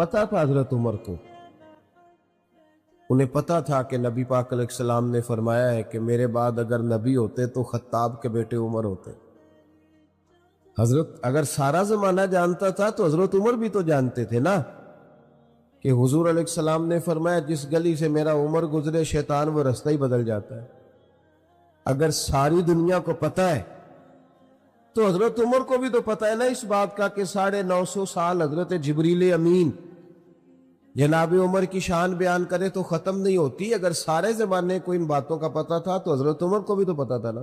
پتا تھا حضرت عمر کو، انہیں پتا تھا کہ نبی پاک علیہ السلام نے فرمایا ہے کہ میرے بعد اگر نبی ہوتے تو خطاب کے بیٹے عمر ہوتے۔ حضرت اگر سارا زمانہ جانتا تھا تو حضرت عمر بھی تو جانتے تھے نا کہ حضور علیہ السلام نے فرمایا جس گلی سے میرا عمر گزرے شیطان وہ رستہ ہی بدل جاتا ہے۔ اگر ساری دنیا کو پتا ہے تو حضرت عمر کو بھی تو پتا ہے نا اس بات کا کہ 950 سال حضرت جبریل امین جناب عمر کی شان بیان کرے تو ختم نہیں ہوتی۔ اگر سارے زمانے کو ان باتوں کا پتا تھا تو حضرت عمر کو بھی تو پتا تھا نا۔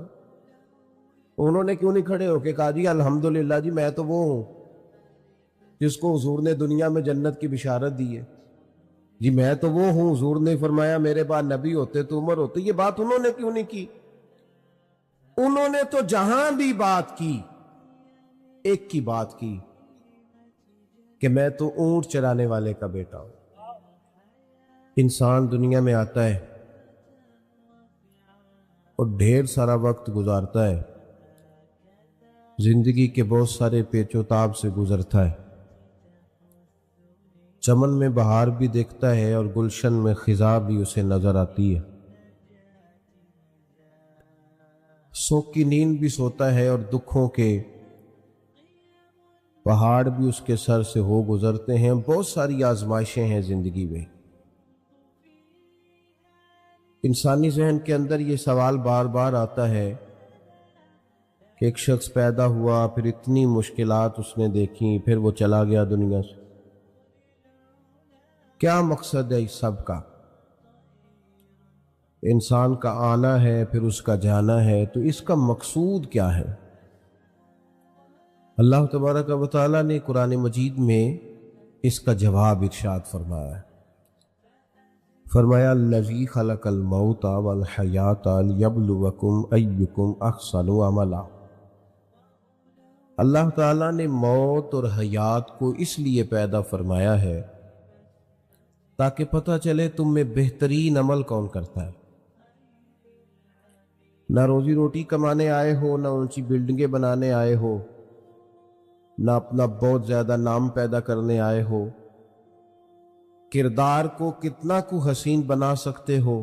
انہوں نے کیوں نہیں کھڑے ہو کے کہا جی الحمدللہ جی میں تو وہ ہوں جس کو حضور نے دنیا میں جنت کی بشارت دی ہے، جی میں تو وہ ہوں، حضور نے فرمایا میرے بعد نبی ہوتے تو عمر ہوتے۔ یہ بات انہوں نے کیوں نہیں کی؟ انہوں نے تو جہاں بھی بات کی ایک کی بات کی کہ میں تو اونٹ چرانے والے کا بیٹا ہوں۔ انسان دنیا میں آتا ہے اور ڈھیر سارا وقت گزارتا ہے، زندگی کے بہت سارے پیچ و تاب سے گزرتا ہے، چمن میں بہار بھی دیکھتا ہے اور گلشن میں خزاں بھی اسے نظر آتی ہے، سو کی نیند بھی سوتا ہے اور دکھوں کے پہاڑ بھی اس کے سر سے ہو گزرتے ہیں۔ بہت ساری آزمائشیں ہیں زندگی میں۔ انسانی ذہن کے اندر یہ سوال بار بار آتا ہے کہ ایک شخص پیدا ہوا، پھر اتنی مشکلات اس نے دیکھی، پھر وہ چلا گیا دنیا سے، کیا مقصد ہے اس سب کا؟ انسان کا آنا ہے پھر اس کا جانا ہے، تو اس کا مقصود کیا ہے؟ اللہ تبارک و تعالیٰ نے قرآن مجید میں اس کا جواب ارشاد فرمایا ہے۔ فرمایا الذی خلق الموت والحیات لیبلوکم ایکم احسن عملا۔ اللہ تعالیٰ نے موت اور حیات کو اس لیے پیدا فرمایا ہے تاکہ پتہ چلے تم میں بہترین عمل کون کرتا ہے۔ نہ روزی روٹی کمانے آئے ہو، نہ اونچی بلڈنگیں بنانے آئے ہو، نہ اپنا بہت زیادہ نام پیدا کرنے آئے ہو، کردار کو کتنا کو حسین بنا سکتے ہو،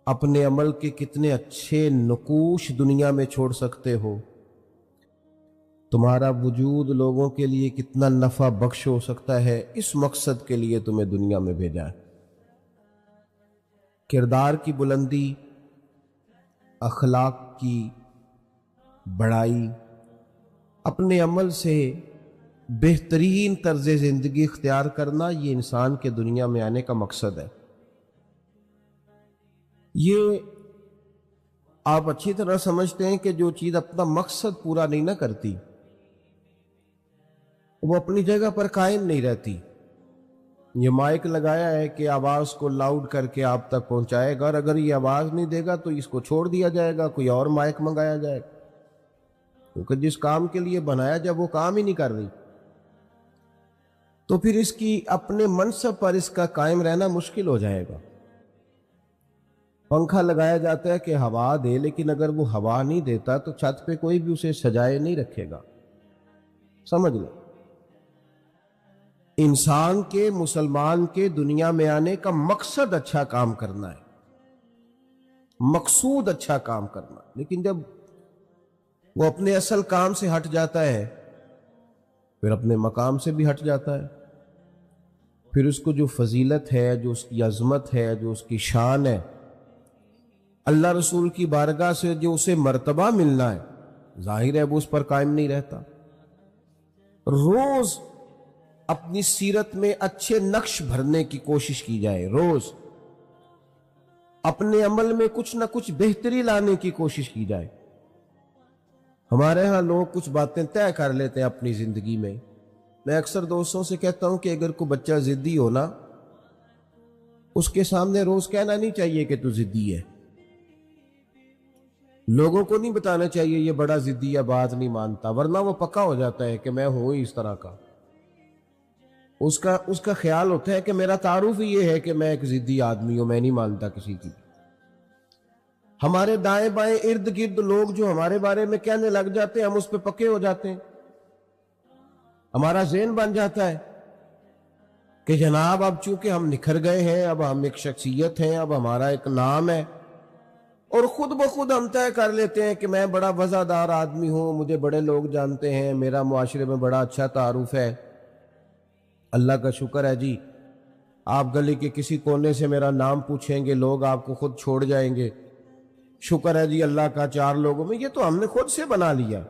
اپنے عمل کے کتنے اچھے نقوش دنیا میں چھوڑ سکتے ہو، تمہارا وجود لوگوں کے لیے کتنا نفع بخش ہو سکتا ہے، اس مقصد کے لیے تمہیں دنیا میں بھیجا ہے۔ کردار کی بلندی، اخلاق کی بڑائی، اپنے عمل سے بہترین طرز زندگی اختیار کرنا، یہ انسان کے دنیا میں آنے کا مقصد ہے۔ یہ آپ اچھی طرح سمجھتے ہیں کہ جو چیز اپنا مقصد پورا نہیں نہ کرتی وہ اپنی جگہ پر قائم نہیں رہتی۔ یہ مائک لگایا ہے کہ آواز کو لاؤڈ کر کے آپ تک پہنچائے گا، اور اگر یہ آواز نہیں دے گا تو اس کو چھوڑ دیا جائے گا، کوئی اور مائک منگایا جائے گا، کیونکہ جس کام کے لیے بنایا جب وہ کام ہی نہیں کر رہی تو پھر اس کی اپنے منصب پر اس کا قائم رہنا مشکل ہو جائے گا۔ پنکھا لگایا جاتا ہے کہ ہوا دے، لیکن اگر وہ ہوا نہیں دیتا تو چھت پہ کوئی بھی اسے سجائے نہیں رکھے گا۔ سمجھ لیں، انسان کے، مسلمان کے دنیا میں آنے کا مقصد اچھا کام کرنا ہے، مقصود اچھا کام کرنا، لیکن جب وہ اپنے اصل کام سے ہٹ جاتا ہے پھر اپنے مقام سے بھی ہٹ جاتا ہے، پھر اس کو جو فضیلت ہے، جو اس کی عظمت ہے، جو اس کی شان ہے، اللہ رسول کی بارگاہ سے جو اسے مرتبہ ملنا ہے، ظاہر ہے وہ اس پر قائم نہیں رہتا۔ روز اپنی سیرت میں اچھے نقش بھرنے کی کوشش کی جائے، روز اپنے عمل میں کچھ نہ کچھ بہتری لانے کی کوشش کی جائے۔ ہمارے ہاں لوگ کچھ باتیں طے کر لیتے ہیں اپنی زندگی میں۔ میں اکثر دوستوں سے کہتا ہوں کہ اگر کوئی بچہ ضدی ہو نا، اس کے سامنے روز کہنا نہیں چاہیے کہ تو ضدی ہے۔ لوگوں کو نہیں بتانا چاہیے یہ بڑا ضدی ہے، بات نہیں مانتا، ورنہ وہ پکا ہو جاتا ہے کہ میں ہوں ہی اس طرح کا۔ اس کا خیال ہوتا ہے کہ میرا تعارف ہی یہ ہے کہ میں ایک ضدی آدمی ہوں، میں نہیں مانتا کسی کی۔ ہمارے دائیں بائیں ارد گرد لوگ جو ہمارے بارے میں کہنے لگ جاتے ہیں، ہم اس پہ پکے ہو جاتے ہیں، ہمارا ذہن بن جاتا ہے کہ جناب اب چونکہ ہم نکھر گئے ہیں، اب ہم ایک شخصیت ہیں، اب ہمارا ایک نام ہے، اور خود بخود ہم طے کر لیتے ہیں کہ میں بڑا وفادار آدمی ہوں، مجھے بڑے لوگ جانتے ہیں، میرا معاشرے میں بڑا اچھا تعارف ہے۔ اللہ کا شکر ہے جی، آپ گلی کے کسی کونے سے میرا نام پوچھیں گے، لوگ آپ کو خود چھوڑ جائیں گے۔ شکر ہے جی اللہ کا، 4 لوگوں میں، یہ تو ہم نے خود سے بنا لیا۔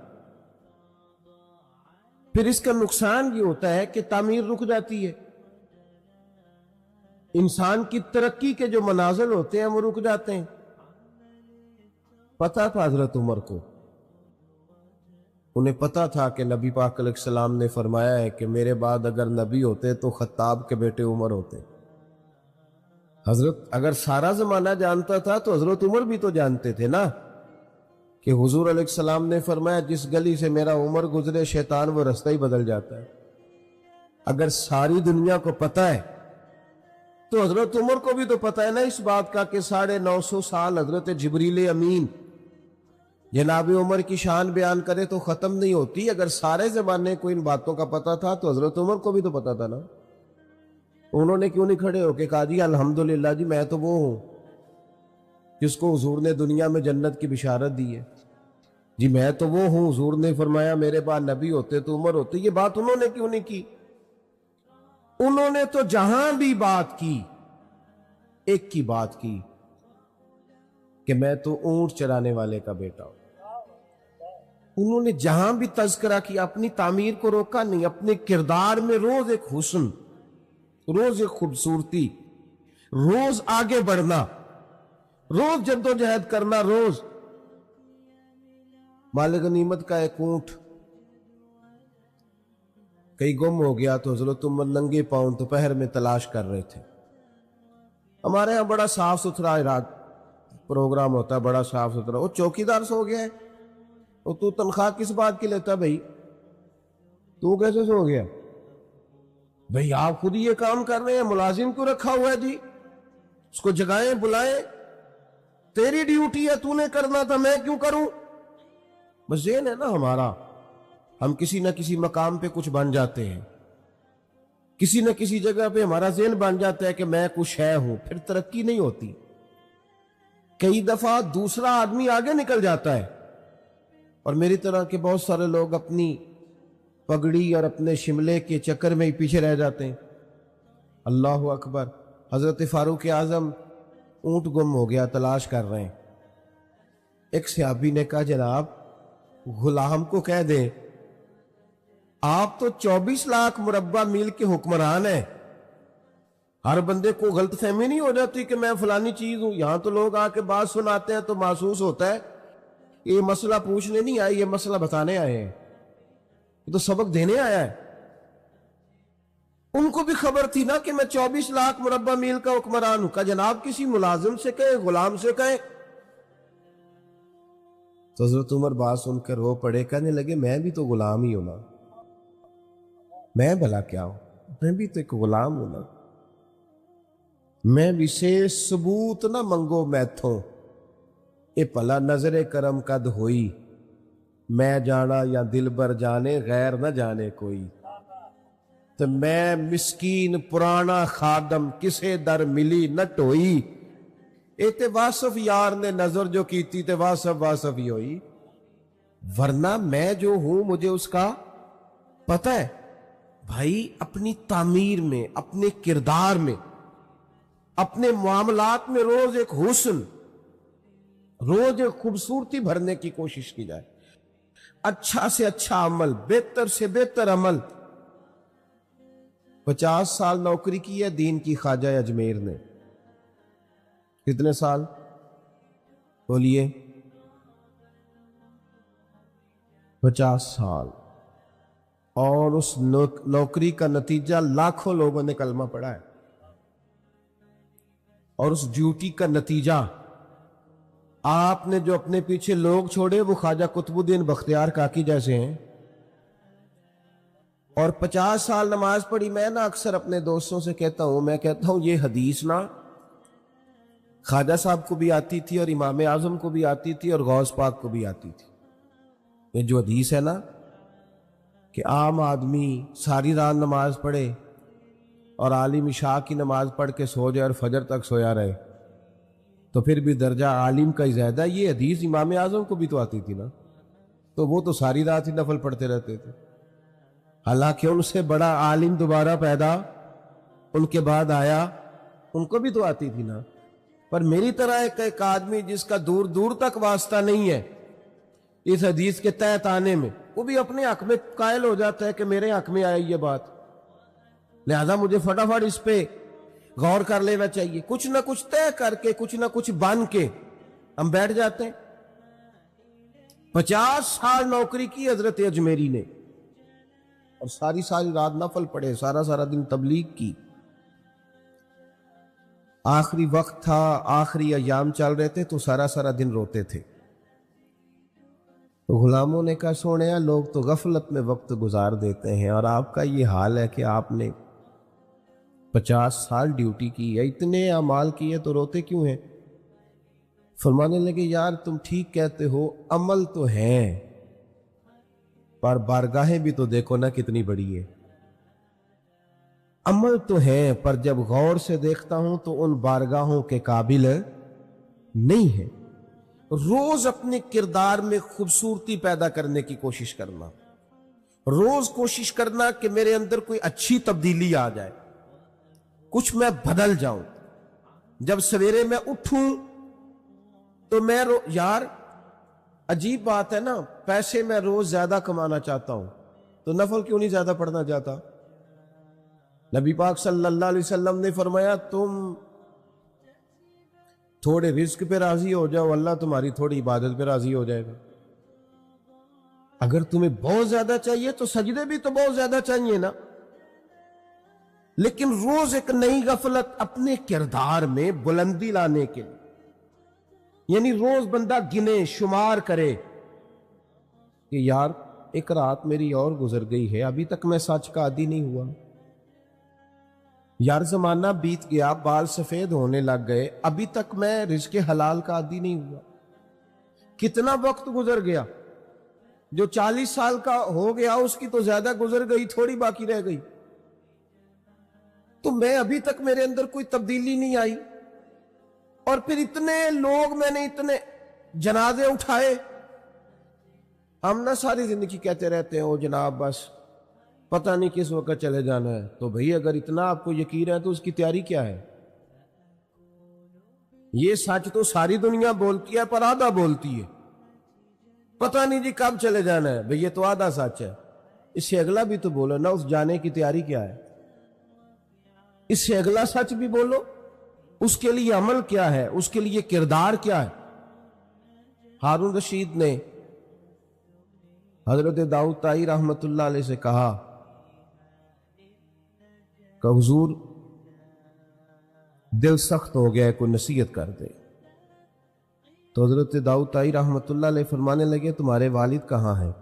پھر اس کا نقصان یہ ہوتا ہے کہ تعمیر رک جاتی ہے، انسان کی ترقی کے جو منازل ہوتے ہیں وہ رک جاتے ہیں۔ پتا تھا حضرت عمر کو، انہیں پتا تھا کہ نبی پاک علیہ السلام نے فرمایا ہے کہ میرے بعد اگر نبی ہوتے تو خطاب کے بیٹے عمر ہوتے۔ حضرت اگر سارا زمانہ جانتا تھا تو حضرت عمر بھی تو جانتے تھے نا کہ حضور علیہ السلام نے فرمایا جس گلی سے میرا عمر گزرے شیطان وہ رستہ ہی بدل جاتا ہے۔ اگر ساری دنیا کو پتا ہے تو حضرت عمر کو بھی تو پتا ہے نا اس بات کا کہ 950 سال حضرت جبریل امین جناب عمر کی شان بیان کرے تو ختم نہیں ہوتی۔ اگر سارے زمانے کو ان باتوں کا پتا تھا تو حضرت عمر کو بھی تو پتا تھا نا۔ انہوں نے کیوں نہیں کھڑے ہو کہ کہا جی الحمدللہ جی میں تو وہ ہوں جس کو حضور نے دنیا میں جنت کی بشارت دی ہے، جی میں تو وہ ہوں، حضور نے فرمایا میرے بعد نبی ہوتے تو عمر ہوتے۔ یہ بات انہوں نے کیوں نہیں کی؟ انہوں نے تو جہاں بھی بات کی ایک کی بات کی کہ میں تو اونٹ چرانے والے کا بیٹا ہوں۔ انہوں نے جہاں بھی تذکرہ کیا اپنی تعمیر کو روکا نہیں، اپنے کردار میں روز ایک حسن، روز ایک خوبصورتی، روز آگے بڑھنا، روز جد و جہد کرنا، روز۔ مال غنیمت کا ایک اونٹ کہیں گم ہو گیا تو حضرت عمر ننگے پاؤں دوپہر میں تلاش کر رہے تھے۔ ہمارے ہاں بڑا صاف ستھرا پروگرام ہوتا ہے، بڑا صاف ستھرا۔ وہ چوکیدار سو گیا ہے، اور تو تنخواہ کس بات کی لیتا بھائی؟ تو کیسے سو گیا بھائی؟ آپ خود یہ کام کر رہے ہیں، ملازم کو رکھا ہوا ہے جی، اس کو جگائیں بلائیں، تیری ڈیوٹی ہے، تو نے کرنا تھا، میں کیوں کروں؟ بس ذہن ہے نا ہمارا، ہم کسی نہ کسی مقام پہ کچھ بن جاتے ہیں، کسی نہ کسی جگہ پہ ہمارا ذہن بن جاتا ہے کہ میں کچھ ہے ہوں، پھر ترقی نہیں ہوتی۔ کئی دفعہ دوسرا آدمی آگے نکل جاتا ہے، اور میری طرح کے بہت سارے لوگ اپنی پگڑی اور اپنے شملے کے چکر میں ہی پیچھے رہ جاتے ہیں۔ اللہ اکبر۔ حضرت فاروق اعظم اونٹ گم ہو گیا، تلاش کر رہے ہیں۔ ایک صحابی نے کہا جناب غلام کو کہہ دیں آپ تو 24 لاکھ مربع میل کے حکمران ہیں، ہر بندے کو غلط فہمی نہیں ہو جاتی کہ میں فلانی چیز ہوں؟ یہاں تو لوگ آ کے بات سناتے ہیں تو محسوس ہوتا ہے یہ مسئلہ پوچھنے نہیں آئے، یہ مسئلہ بتانے آئے ہیں، یہ تو سبق دینے آیا ہے۔ ان کو بھی خبر تھی نا کہ میں 24 لاکھ مربع میل کا حکمران ہوں۔ کہ جناب کسی ملازم سے کہے، غلام سے کہے۔ تو حضرت عمر بات سن کر رو پڑے، کہنے لگے میں بھی تو غلام ہی ہوں نا، میں بھلا کیا ہوں، میں بھی تو ایک غلام ہوں نا، میں بھی سے ثبوت نہ منگو میتھوں، اے پلا نظر کرم قد ہوئی، میں جانا یا دل بر جانے غیر نہ جانے کوئی، تو میں مسکین پرانا خادم کسے در ملی نہ ٹوئی، اے تے واصف یار نے نظر جو کی تھی تے واصف ہی ہوئی، ورنہ میں جو ہوں مجھے اس کا پتہ ہے۔ بھائی اپنی تعمیر میں، اپنے کردار میں، اپنے معاملات میں روز ایک حسن، روز ایک خوبصورتی بھرنے کی کوشش کی جائے، اچھا سے اچھا عمل، بہتر سے بہتر عمل۔ 50 سال نوکری کی ہے دین کی خواجہ اجمیر نے۔ کتنے سال بولیے؟ 50 سال۔ اور اس نوکری کا نتیجہ لاکھوں لوگوں نے کلمہ پڑھا ہے، اور اس ڈیوٹی کا نتیجہ آپ نے جو اپنے پیچھے لوگ چھوڑے وہ خواجہ قطب الدین بختیار کاکی جیسے ہیں۔ اور 50 سال نماز پڑھی۔ میں نا اکثر اپنے دوستوں سے کہتا ہوں یہ حدیث نا خواجہ صاحب کو بھی آتی تھی، اور امام اعظم کو بھی آتی تھی، اور غوث پاک کو بھی آتی تھی۔ یہ جو حدیث ہے نا کہ عام آدمی ساری رات نماز پڑھے اور عالم عشاء کی نماز پڑھ کے سو جائے اور فجر تک سویا رہے تو پھر بھی درجہ عالم کا ہی زیادہ. یہ حدیث امام اعظم کو بھی تو آتی تھی نا, تو وہ تو ساری رات ہی نفل پڑھتے رہتے تھے. حالانکہ ان سے بڑا عالم دوبارہ پیدا ان کے بعد آیا, ان کو بھی تو آتی تھی نا. پر میری طرح ایک آدمی جس کا دور دور تک واسطہ نہیں ہے اس حدیث کے تحت آنے میں, وہ بھی اپنے حق میں قائل ہو جاتا ہے کہ میرے حق میں آئی یہ بات, لہذا مجھے فٹافٹ اس پہ غور کر لینا چاہیے. کچھ نہ کچھ طے کر کے, کچھ نہ کچھ بن کے ہم بیٹھ جاتے ہیں. 50 سال نوکری کی حضرت اجمیری نے اور ساری رات نفل پڑھے, سارا دن تبلیغ کی. آخری وقت تھا, آخری ایام چل رہے تھے تو سارا دن روتے تھے. غلاموں نے کہا سونے لوگ تو غفلت میں وقت گزار دیتے ہیں اور آپ کا یہ حال ہے کہ آپ نے 50 سال ڈیوٹی کی ہے, اتنے اعمال کیے تو روتے کیوں ہیں؟ فرمانے لگے یار تم ٹھیک کہتے ہو, عمل تو ہیں پر بارگاہیں بھی تو دیکھو نا کتنی بڑی ہے. عمل تو ہیں پر جب غور سے دیکھتا ہوں تو ان بارگاہوں کے قابل نہیں ہے. روز اپنے کردار میں خوبصورتی پیدا کرنے کی کوشش کرنا, روز کوشش کرنا کہ میرے اندر کوئی اچھی تبدیلی آ جائے, کچھ میں بدل جاؤں. جب سویرے میں اٹھوں تو میں یار عجیب بات ہے نا, پیسے میں روز زیادہ کمانا چاہتا ہوں تو نفل کیوں نہیں زیادہ پڑھنا چاہتا؟ نبی پاک صلی اللہ علیہ وسلم نے فرمایا تم تھوڑے رزق پہ راضی ہو جاؤ, اللہ تمہاری تھوڑی عبادت پہ راضی ہو جائے گا. اگر تمہیں بہت زیادہ چاہیے تو سجدے بھی تو بہت زیادہ چاہیے نا. لیکن روز ایک نئی غفلت اپنے کردار میں بلندی لانے کے لیے, یعنی روز بندہ گنے شمار کرے کہ یار ایک رات میری اور گزر گئی ہے, ابھی تک میں سچ کا عادی نہیں ہوا. یار زمانہ بیت گیا, بال سفید ہونے لگ گئے, ابھی تک میں رزق حلال کا عادی نہیں ہوا. کتنا وقت گزر گیا, جو 40 سال کا ہو گیا اس کی تو زیادہ گزر گئی, تھوڑی باقی رہ گئی. تو میں ابھی تک میرے اندر کوئی تبدیلی نہیں آئی. اور پھر اتنے لوگ, میں نے اتنے جنازے اٹھائے. ہم نہ ساری زندگی کہتے رہتے ہیں او جناب بس پتہ نہیں کس وقت چلے جانا ہے. تو بھئی اگر اتنا آپ کو یقین ہے تو اس کی تیاری کیا ہے؟ یہ سچ تو ساری دنیا بولتی ہے پر آدھا بولتی ہے. پتہ نہیں جی کب چلے جانا ہے, بھئی یہ تو آدھا سچ ہے. اس سے اگلا بھی تو بولو نا, اس جانے کی تیاری کیا ہے؟ اس سے اگلا سچ بھی بولو, اس کے لیے عمل کیا ہے, اس کے لیے کردار کیا ہے. ہارون رشید نے حضرت داؤد طائی رحمت اللہ علیہ سے کہا کہ حضور دل سخت ہو گیا ہے, کوئی نصیحت کر دے. تو حضرت داؤد طائی رحمت اللہ علیہ فرمانے لگے تمہارے والد کہاں ہیں؟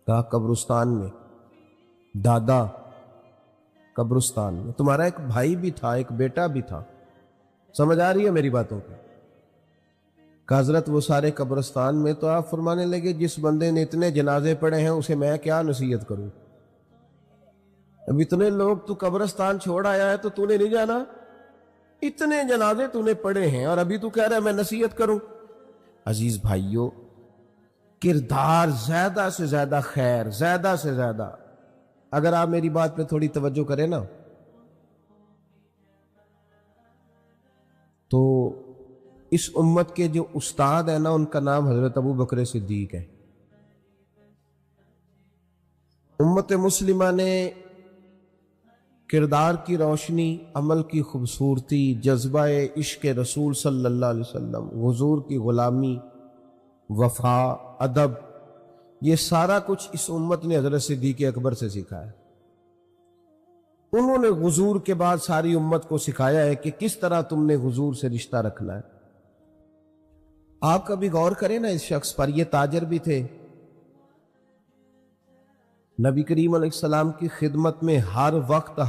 کہا قبرستان میں. دادا قبرستان میں. تمہارا ایک بھائی بھی تھا, ایک بیٹا بھی تھا, سمجھ آ رہی ہے میری باتوں کو؟ کہ حضرت وہ سارے قبرستان میں. تو آپ فرمانے لگے جس بندے نے اتنے جنازے پڑے ہیں اسے میں کیا نصیحت کروں؟ اب اتنے لوگ تو قبرستان چھوڑ آیا ہے تو تو نے نہیں جانا, اتنے جنازے تو نے پڑے ہیں اور ابھی تو کہہ رہا ہے میں نصیحت کروں. عزیز بھائیو, کردار زیادہ سے زیادہ خیر, زیادہ سے زیادہ, اگر آپ میری بات پہ تھوڑی توجہ کریں نا تو اس امت کے جو استاد ہیں نا ان کا نام حضرت ابو بکر صدیق ہے. امت مسلمہ نے کردار کی روشنی, عمل کی خوبصورتی, جذبہ عشق رسول صلی اللہ علیہ وسلم, حضور کی غلامی, وفا, ادب, یہ سارا کچھ اس امت نے حضرت صدیق اکبر سے سیکھا ہے. انہوں نے حضور کے بعد ساری امت کو سکھایا ہے کہ کس طرح تم نے حضور سے رشتہ رکھنا ہے. آپ کبھی غور کریں نا اس شخص پر, یہ تاجر بھی تھے, نبی کریم علیہ السلام کی خدمت میں ہر وقت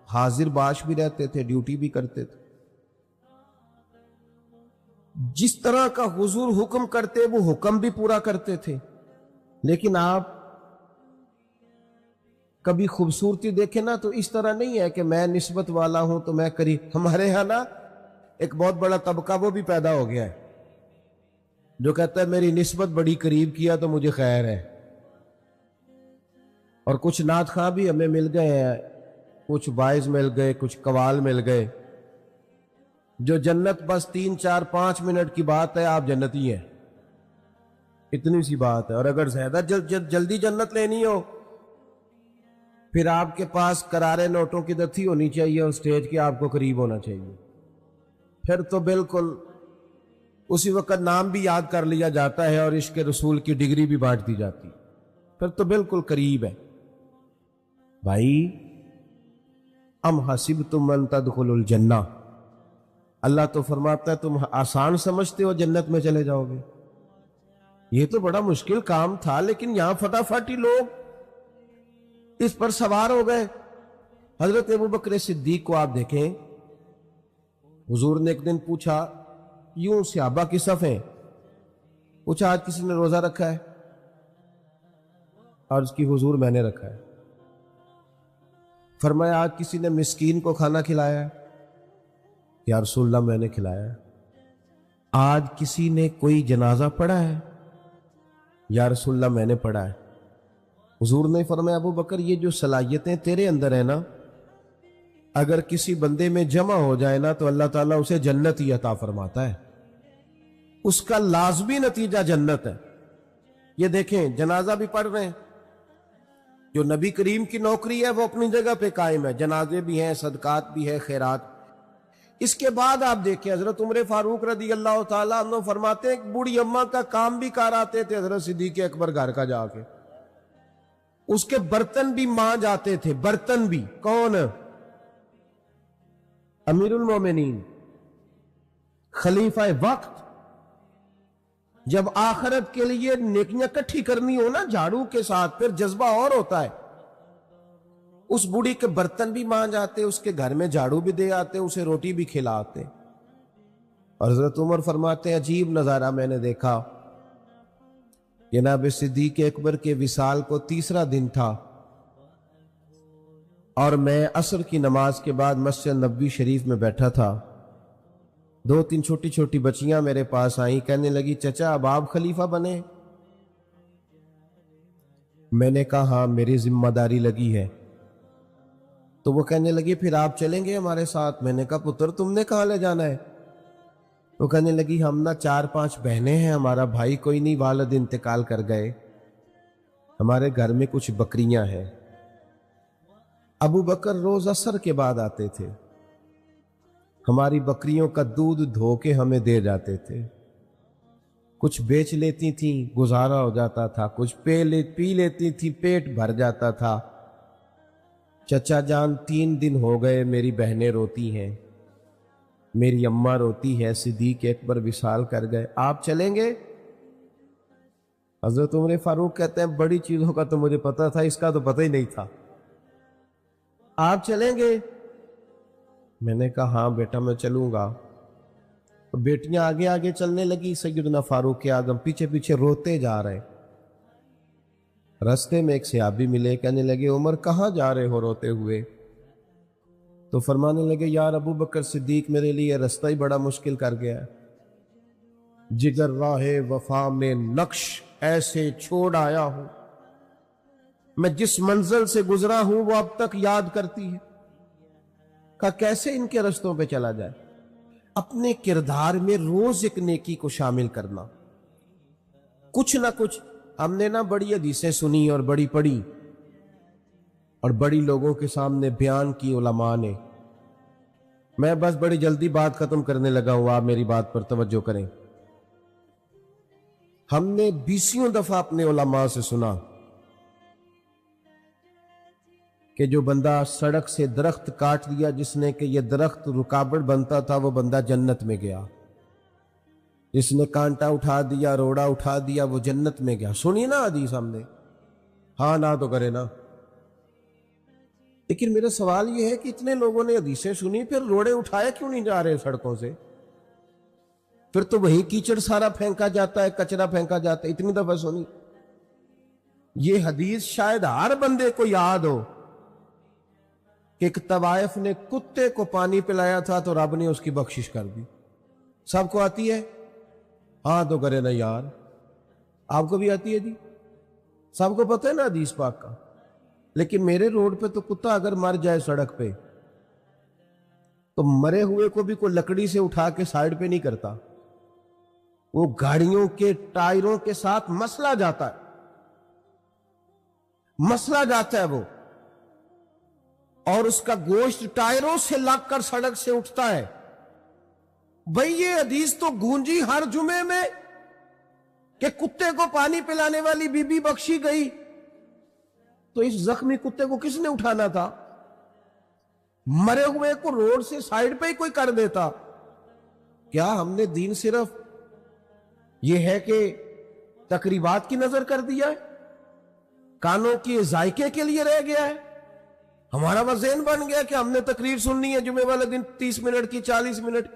حاضر باش بھی رہتے تھے, ڈیوٹی بھی کرتے تھے. جس طرح کا حضور حکم کرتے وہ حکم بھی پورا کرتے تھے. لیکن آپ کبھی خوبصورتی دیکھے نا تو اس طرح نہیں ہے کہ میں نسبت والا ہوں تو میں قریب. ہمارے ہاں نا ایک بہت بڑا طبقہ وہ بھی پیدا ہو گیا ہے جو کہتا ہے میری نسبت بڑی قریب کیا تو مجھے خیر ہے. اور کچھ نعت خواں بھی ہمیں مل گئے ہیں، کچھ وائز مل گئے، کچھ قوال مل گئے، جو جنت بس 3 4 5 منٹ کی بات ہے، آپ جنتی ہیں، اتنی سی بات ہے. اور اگر زیادہ جلدی جنت لینی ہو پھر آپ کے پاس کرارے نوٹوں کی دتھی ہونی چاہیے اور اسٹیج کے آپ کو قریب ہونا چاہیے. پھر تو بالکل اسی وقت نام بھی یاد کر لیا جاتا ہے اور عشق رسول کی ڈگری بھی بانٹ دی جاتی، پھر تو بالکل قریب ہے. بھائی ام حسبتم ان تدخلوا الجنہ، اللہ تو فرماتا ہے تم آسان سمجھتے ہو جنت میں چلے جاؤ گے. یہ تو بڑا مشکل کام تھا، لیکن یہاں فٹافٹ ہی لوگ اس پر سوار ہو گئے. حضرت ابوبکر صدیق کو آپ دیکھیں، حضور نے ایک دن پوچھا، یوں صحابہ کی صفیں، پوچھا آج کسی نے روزہ رکھا ہے؟ عرض کی حضور میں نے رکھا ہے. فرمایا آج کسی نے مسکین کو کھانا کھلایا ہے؟ یا رسول اللہ میں نے کھلایا ہے. آج کسی نے کوئی جنازہ پڑھا ہے؟ یا رسول اللہ میں نے پڑھا ہے. حضور نے فرمایا ابو بکر یہ جو صلاحیتیں تیرے اندر ہیں نا، اگر کسی بندے میں جمع ہو جائے نا تو اللہ تعالیٰ اسے جنت ہی عطا فرماتا ہے، اس کا لازمی نتیجہ جنت ہے. یہ دیکھیں جنازہ بھی پڑھ رہے ہیں، جو نبی کریم کی نوکری ہے وہ اپنی جگہ پہ قائم ہے، جنازے بھی ہیں، صدقات بھی ہے، خیرات. اس کے بعد آپ دیکھیں حضرت عمر فاروق رضی اللہ تعالیٰ عنہ فرماتے ہیں کہ بوڑھی اماں کا کام بھی کر آتے تھے حضرت صدیق اکبر گھر کا جا کے، اس کے برتن بھی ماں جاتے تھے، برتن بھی. کون؟ امیر المومنین، خلیفہ وقت. جب آخرت کے لیے نیکیاں کٹھی کرنی ہو نا جھاڑو کے ساتھ، پھر جذبہ اور ہوتا ہے. اس بوڑھی کے برتن بھی مان جاتے، اس کے گھر میں جھاڑو بھی دے آتے، اسے روٹی بھی کھلاتے. اور حضرت عمر فرماتے ہیں عجیب نظارہ میں نے دیکھا. جناب صدیق اکبر کے وصال کو 3را دن تھا اور میں عصر کی نماز کے بعد مسجد نبوی شریف میں بیٹھا تھا. 2-3 چھوٹی چھوٹی بچیاں میرے پاس آئیں، کہنے لگی چچا اب آپ خلیفہ بنے؟ میں نے کہا ہاں میری ذمہ داری لگی ہے. تو وہ کہنے لگی پھر آپ چلیں گے ہمارے ساتھ؟ میں نے کہا پتر تم نے کہاں لے جانا ہے؟ وہ کہنے لگی ہم نا 4-5 بہنیں ہیں، ہمارا بھائی کوئی نہیں، والد انتقال کر گئے، ہمارے گھر میں کچھ بکریاں ہیں. ابو بکر روز عصر کے بعد آتے تھے، ہماری بکریوں کا دودھ دھو کے ہمیں دے جاتے تھے، کچھ بیچ لیتی تھیں گزارا ہو جاتا تھا، کچھ پی لیتی تھی پیٹ بھر جاتا تھا. چچا جان 3 دن ہو گئے میری بہنیں روتی ہیں، میری اماں روتی ہے، صدیق اکبر وصال کر گئے، آپ چلیں گے؟ حضرت عمر فاروق کہتے ہیں بڑی چیزوں کا تو مجھے پتا تھا، اس کا تو پتہ ہی نہیں تھا، آپ چلیں گے؟ میں نے کہا ہاں بیٹا میں چلوں گا. بیٹیاں آگے آگے چلنے لگی، سیدنا فاروق اعظم پیچھے پیچھے روتے جا رہے. رستے میں ایک صحابی ملے، کہنے لگے عمر کہاں جا رہے ہو روتے ہوئے؟ تو فرمانے لگے یار ابو بکر صدیق میرے لیے رستہ ہی بڑا مشکل کر گیا ہے، جگر راہ وفا میں نقش ایسے چھوڑ آیا ہوں، میں جس منزل سے گزرا ہوں وہ اب تک یاد کرتی ہے. کہا کیسے ان کے رستوں پہ چلا جائے؟ اپنے کردار میں روز ایک نیکی کو شامل کرنا. کچھ نہ کچھ ہم نے نا بڑی حدیثیں سنی اور بڑی پڑھی اور بڑی لوگوں کے سامنے بیان کی علماء نے. میں بس بڑی جلدی بات ختم کرنے لگا ہوں، آپ میری بات پر توجہ کریں. ہم نے 20 دفعہ اپنے علماء سے سنا کہ جو بندہ سڑک سے درخت کاٹ دیا جس نے کہ یہ درخت رکاوٹ بنتا تھا وہ بندہ جنت میں گیا، جس نے کانٹا اٹھا دیا روڑا اٹھا دیا وہ جنت میں گیا. سنی نا حدیث ہم نے؟ ہاں نہ تو کرے نا. لیکن میرا سوال یہ ہے کہ اتنے لوگوں نے حدیثیں سنی، پھر روڑے اٹھائے کیوں نہیں جا رہے سڑکوں سے؟ پھر تو وہی کیچڑ سارا پھینکا جاتا ہے، کچرا پھینکا جاتا ہے. اتنی دفعہ سنی. یہ حدیث شاید ہر بندے کو یاد ہو کہ ایک طوائف نے کتے کو پانی پلایا تھا تو رب نے اس کی بخشش کر دی. سب کو آتی ہے؟ ہاں تو کرے نا یار. آپ کو بھی آتی ہے جی؟ سب کو پتہ ہے نا حدیث پاک کا. لیکن میرے روڈ پہ تو کتا اگر مر جائے سڑک پہ تو مرے ہوئے کو بھی کوئی لکڑی سے اٹھا کے سائیڈ پہ نہیں کرتا, وہ گاڑیوں کے ٹائروں کے ساتھ مسلا جاتا ہے, مسلا جاتا ہے وہ, اور اس کا گوشت ٹائروں سے لگ کر سڑک سے اٹھتا ہے. بھئی یہ حدیث تو گونجی ہر جمعے میں کہ کتے کو پانی پلانے والی بی بی بخشی گئی, تو اس زخمی کتے کو کس نے اٹھانا تھا؟ مرے ہوئے کو روڈ سے سائیڈ پہ ہی کوئی کر دیتا. کیا ہم نے دین صرف یہ ہے کہ تقریبات کی نظر کر دیا ہے, کانوں کی ذائقے کے لیے رہ گیا ہے؟ ہمارا وہ ذہن بن گیا کہ ہم نے تقریر سننی ہے جمعے والے دن 30 منٹ کی 40 منٹ.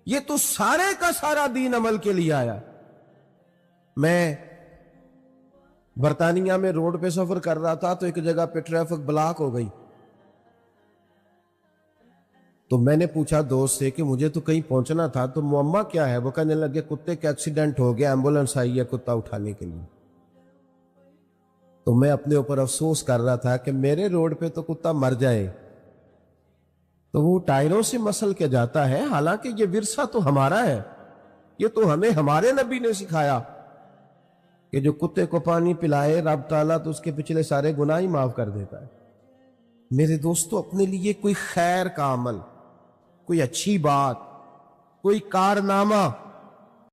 یہ تو سارے کا سارا دین عمل کے لیے آیا. میں برطانیہ میں روڈ پہ سفر کر رہا تھا تو ایک جگہ پہ ٹریفک بلاک ہو گئی, تو میں نے پوچھا دوست سے کہ مجھے تو کہیں پہنچنا تھا, تو معمہ کیا ہے؟ وہ کہنے لگے کتے کا ایکسیڈنٹ ہو گیا, ایمبولنس آئی ہے کتا اٹھانے کے لیے. تو میں اپنے اوپر افسوس کر رہا تھا کہ میرے روڈ پہ تو کتا مر جائے تو وہ ٹائروں سے مسل کے جاتا ہے, حالانکہ یہ ورثہ تو ہمارا ہے. یہ تو ہمیں ہمارے نبی نے سکھایا کہ جو کتے کو پانی پلائے رب تعالیٰ تو اس کے پچھلے سارے گناہ ہی معاف کر دیتا ہے. میرے دوستو, اپنے لیے کوئی خیر کا عمل, کوئی اچھی بات, کوئی کارنامہ